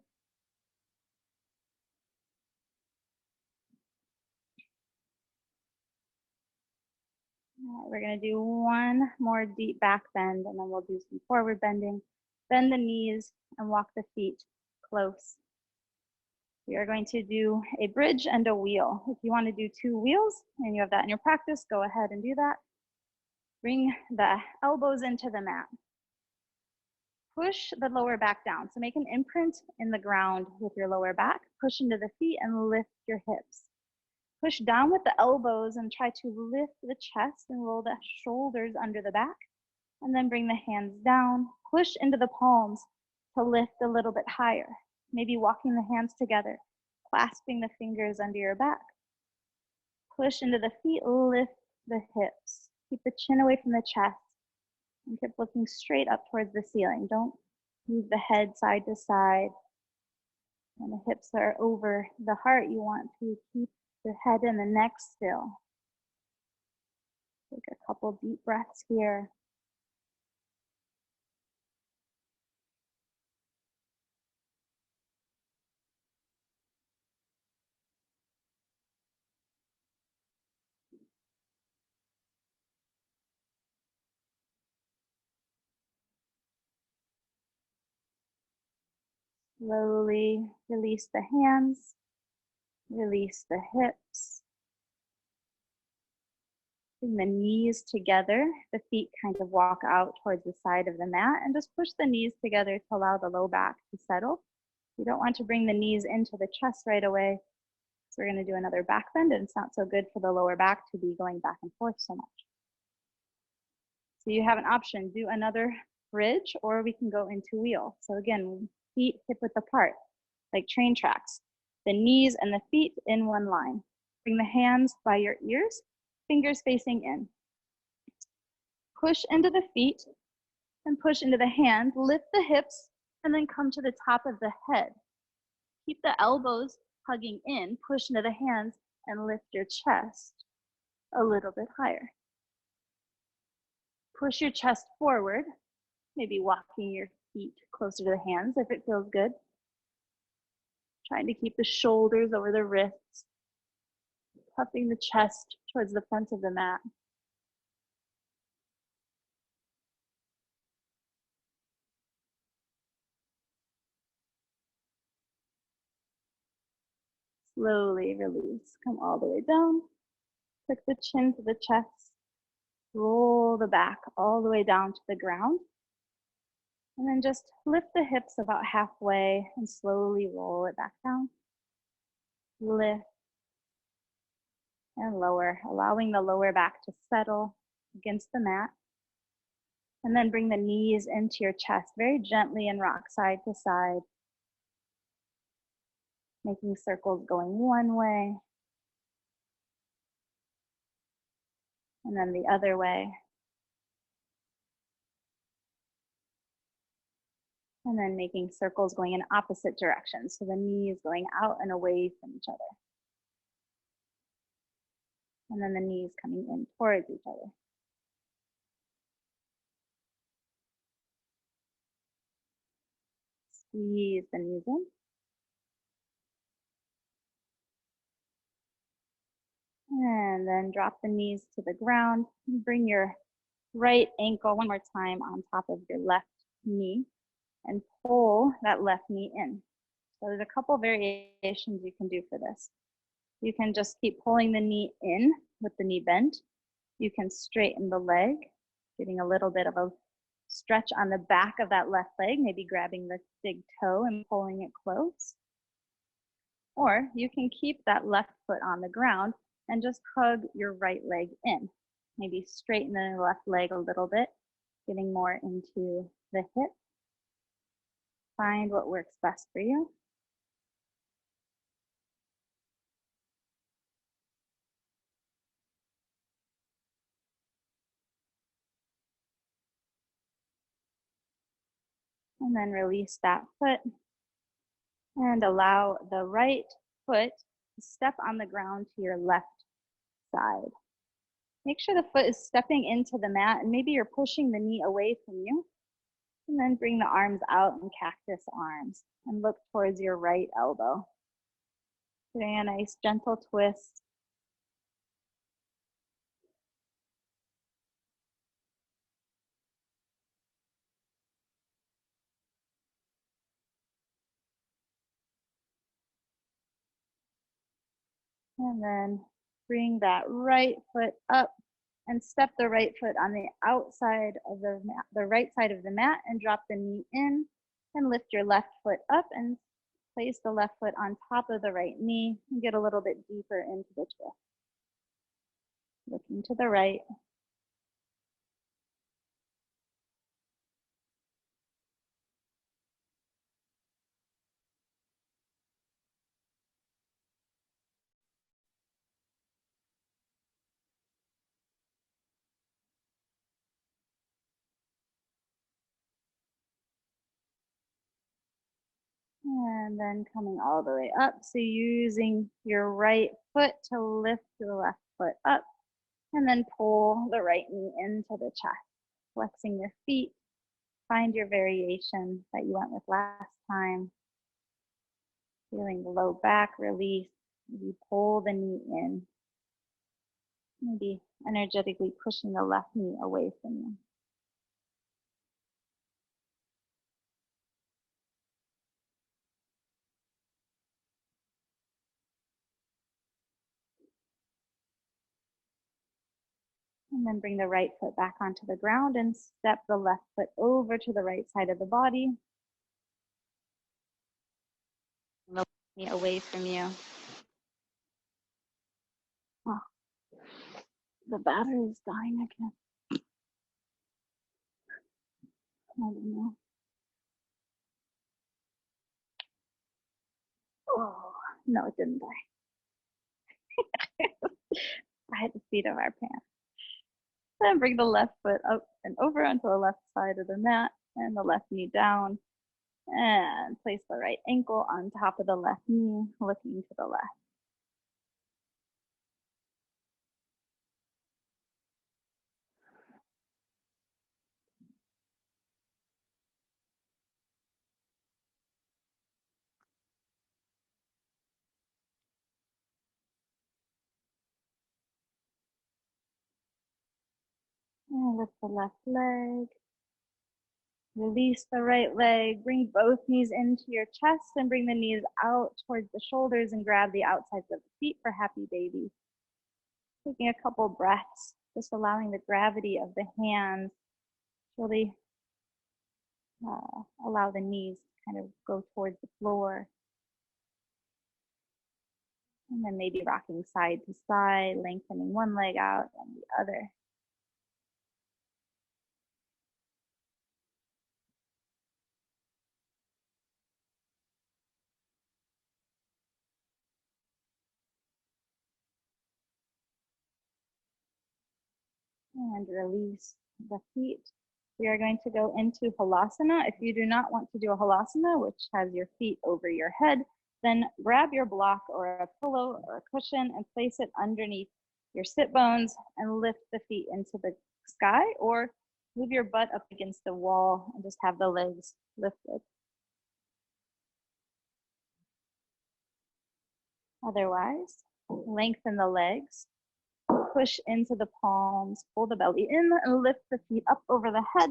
All right, we're going to do one more deep back bend, and then we'll do some forward bending. Bend the knees and walk the feet close. We are going to do a bridge and a wheel. If you want to do 2 wheels and you have that in your practice, go ahead and do that. Bring the elbows into the mat. Push the lower back down. So make an imprint in the ground with your lower back. Push into the feet and lift your hips. Push down with the elbows and try to lift the chest and roll the shoulders under the back. And then bring the hands down. Push into the palms to lift a little bit higher. Maybe walking the hands together, clasping the fingers under your back. Push into the feet, lift the hips. Keep the chin away from the chest and keep looking straight up towards the ceiling. Don't move the head side to side. When the hips are over the heart, you want to keep the head and the neck still. Take a couple deep breaths here. Slowly release the hands, release the hips. Bring the knees together. The feet kind of walk out towards the side of the mat and just push the knees together to allow the low back to settle. You don't want to bring the knees into the chest right away. So we're going to do another back bend, and it's not so good for the lower back to be going back and forth so much. So you have an option, do another bridge, or we can go into wheel. So again, feet hip width apart, like train tracks. The knees and the feet in one line. Bring the hands by your ears, fingers facing in. Push into the feet and push into the hands. Lift the hips and then come to the top of the head. Keep the elbows hugging in, push into the hands and lift your chest a little bit higher. Push your chest forward, maybe walking your feet closer to the hands if it feels good. Trying to keep the shoulders over the wrists, puffing the chest towards the front of the mat. Slowly release, come all the way down. Tuck the chin to the chest, roll the back all the way down to the ground. And then just lift the hips about halfway and slowly roll it back down. Lift and lower, allowing the lower back to settle against the mat. And then bring the knees into your chest very gently and rock side to side. Making circles going one way and then the other way. And then making circles going in opposite directions. So the knees going out and away from each other. And then the knees coming in towards each other. Squeeze the knees in. And then drop the knees to the ground. Bring your right ankle one more time on top of your left knee and pull that left knee in. So there's a couple variations you can do for this. You can just keep pulling the knee in with the knee bent. You can straighten the leg, getting a little bit of a stretch on the back of that left leg, maybe grabbing the big toe and pulling it close. Or you can keep that left foot on the ground and just hug your right leg in. Maybe straighten the left leg a little bit, getting more into the hip. Find what works best for you. And then release that foot and allow the right foot to step on the ground to your left side. Make sure the foot is stepping into the mat and maybe you're pushing the knee away from you. And then bring the arms out in cactus arms and look towards your right elbow. Getting a nice gentle twist. And then bring that right foot up and step the right foot on the outside of the mat, the right side of the mat, and drop the knee in and lift your left foot up and place the left foot on top of the right knee and get a little bit deeper into the twist. Looking to the right. And then coming all the way up. So using your right foot to lift the left foot up and then pull the right knee into the chest. Flexing your feet. Find your variation that you went with last time. Feeling the low back release. Maybe pull the knee in. Maybe energetically pushing the left knee away from you. And then bring the right foot back onto the ground and step the left foot over to the right side of the body. The knee away from you. Oh, the battery is dying again. I don't know. Oh, no, it didn't die. I had the seat of our pants. Then bring the left foot up and over onto the left side of the mat and the left knee down. And place the right ankle on top of the left knee, looking to the left. And lift the left leg. Release the right leg. Bring both knees into your chest and bring the knees out towards the shoulders and grab the outsides of the feet for happy baby. Taking a couple breaths, just allowing the gravity of the hands really allow the knees to kind of go towards the floor. And then maybe rocking side to side, lengthening one leg out and the other. And release the feet. We are going to go into halasana. If you do not want to do a halasana, which has your feet over your head, then grab your block or a pillow or a cushion and place it underneath your sit bones and lift the feet into the sky, or move your butt up against the wall and just have the legs lifted. Otherwise, lengthen the legs, push into the palms, pull the belly in and lift the feet up over the head,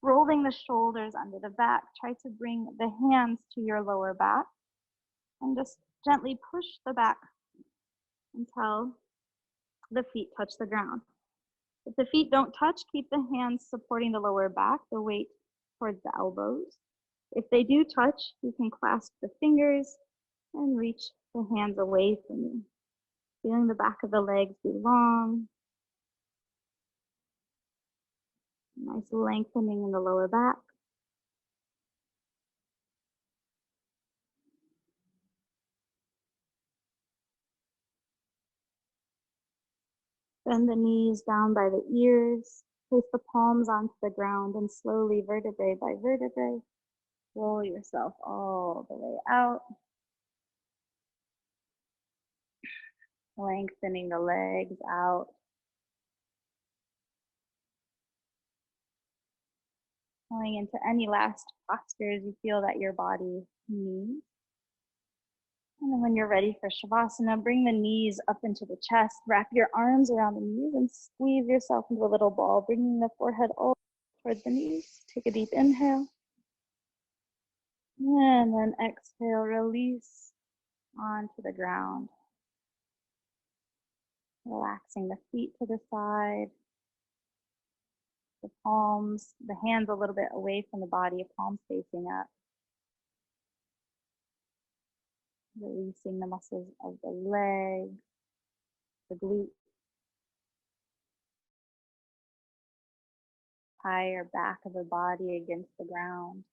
rolling the shoulders under the back. Try to bring the hands to your lower back and just gently push the back until the feet touch the ground. If the feet don't touch, keep the hands supporting the lower back, the weight towards the elbows. If they do touch, you can clasp the fingers and reach the hands away from you. Feeling the back of the legs be long. Nice lengthening in the lower back. Bend the knees down by the ears. Place the palms onto the ground and slowly, vertebrae by vertebrae, roll yourself all the way out. Lengthening the legs out. Going into any last postures you feel that your body needs. And then when you're ready for Shavasana, bring the knees up into the chest, wrap your arms around the knees and squeeze yourself into a little ball, bringing the forehead all towards the knees. Take a deep inhale. And then exhale, release onto the ground. Relaxing the feet to the side, the palms, the hands a little bit away from the body, palms facing up. Releasing the muscles of the leg, the glute, higher back of the body against the ground.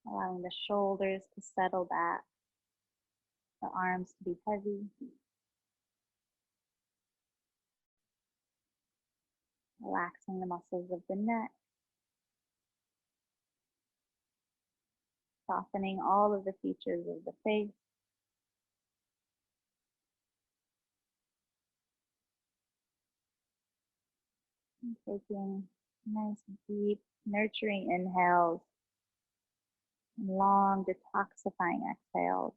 Allowing the shoulders to settle back, the arms to be heavy. Relaxing the muscles of the neck. Softening all of the features of the face. And taking nice, deep, nurturing inhales. And long, detoxifying exhales.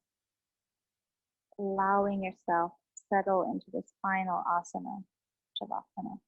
Allowing yourself to settle into this final asana, Shavasana.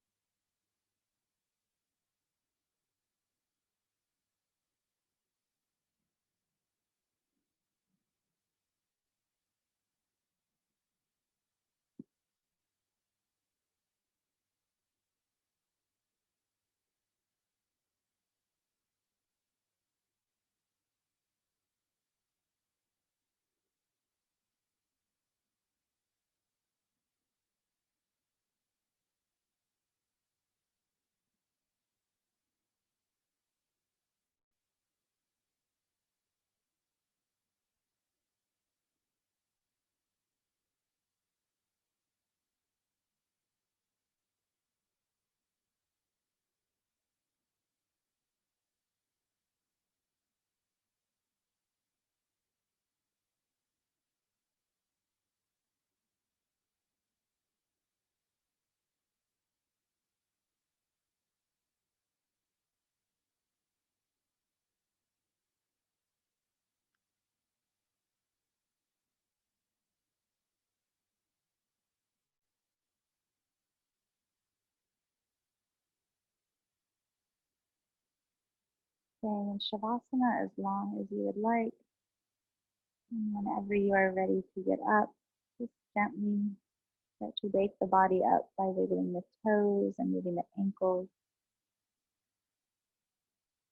Staying in Shavasana as long as you would like. And whenever you are ready to get up, just gently start to wake the body up by wiggling the toes and moving the ankles,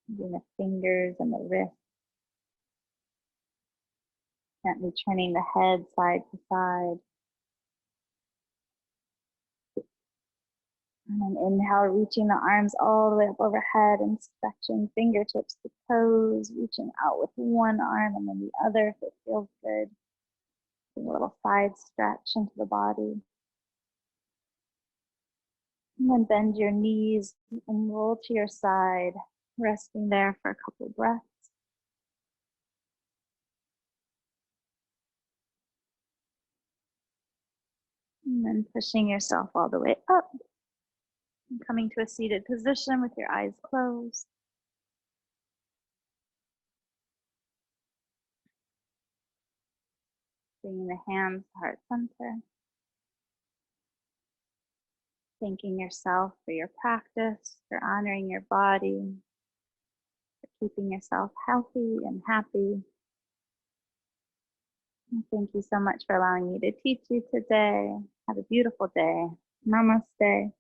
moving the fingers and the wrists, gently turning the head side to side. And then inhale, reaching the arms all the way up overhead and stretching fingertips to toes, reaching out with one arm and then the other if it feels good. Doing a little side stretch into the body. And then bend your knees and roll to your side, resting there for a couple breaths. And then pushing yourself all the way up. And coming to a seated position with your eyes closed. Bringing the hands to heart center. Thanking yourself for your practice, for honoring your body, for keeping yourself healthy and happy. And thank you so much for allowing me to teach you today. Have a beautiful day. Namaste.